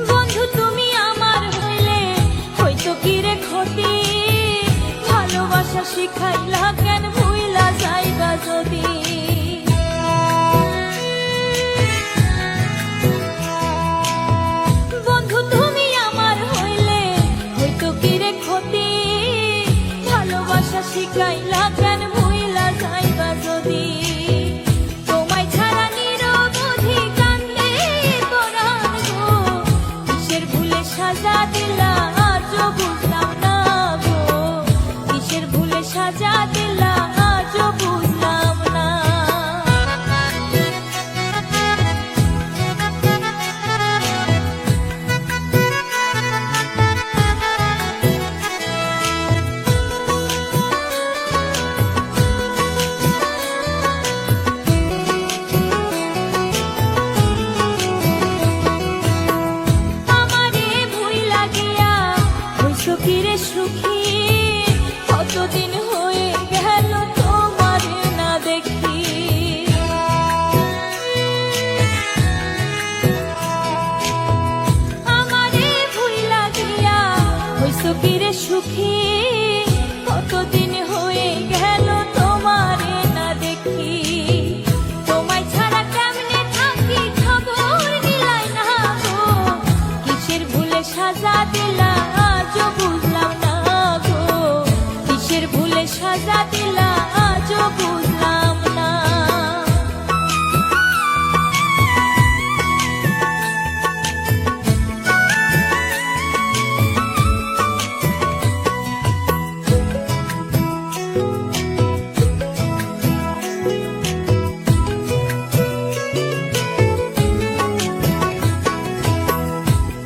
বন্ধু তুমি আমার হইলে হয়তো কি রে ক্ষতি, ভালোবাসা শিখাইলা কেন ভুইলা যাইবা যদি। বন্ধু তুমি আমার হইলে হয়তো কি রে ক্ষতি, ভালোবাসা শিখাইলা কেন ভুইলা যাইবা যদি। তোমায় ছাড়া নিরবধি কান্দে পরাণ গো, কিসের ভুলে সাজা দিলা আজও বুঝলাম না গো, কিসের ভুলে সাজা দিলা আজও বুঝলাম না। কিরে সুখী কতদিন হয়ে গেল তোমার না দেখি, আমারে ভুইলা গিয়া হইছো কিরে সুখী কতদিন হয়ে গেল তোমার না দেখি। তোমায় ছাড়া কেমনে থাকি খবর নিলাই না গো, কিসের ভুলে সাজা দিলা আজও বুঝলাম না গো, কিসের ভুলে সাজা দিলা আজও বুঝলাম না।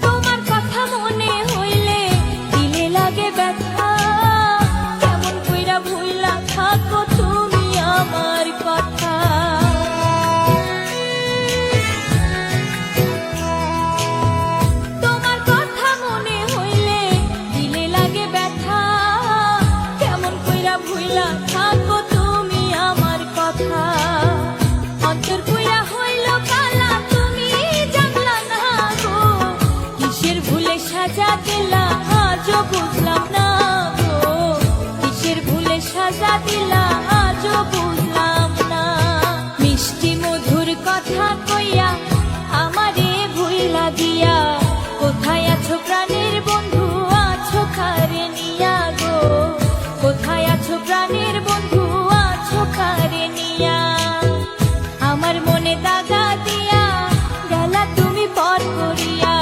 তোমার কথা মনে হইলে দিলে লাগে ব্যথা, কেমন কইরা ভুইলা থাকো তুমি আমার কথা। তোমার কথা মনে হইলে দিলে লাগে ব্যথা, কেমন কইরা ভুইলা থাকো তুমি আমার কথা। অন্তর কইরা হইল কালা তুমি জানলা না গো, কিসের ভুলে সাজা দিলা আজও বুঝলাম না গো, কিসের ভুলে সাজা দিলা আজও বুঝলাম না। মিষ্টি মধুর কথা কইয়া আমারে ভুইলা দিয়া, কোথায় আছো প্রাণের বন্ধু আছো কারে নিয়া গো, কোথায় আছো প্রাণের বন্ধু আছো কারে নিয়া। আমার মনে দাগা দিয়া গেলা তুমি পর করিয়া,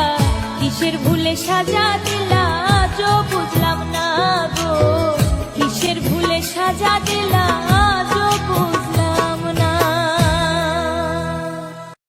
কিসের ভুলে সাজা দিলা আজও বুঝলাম না গো, কিসের ভুলে সাজা দিলা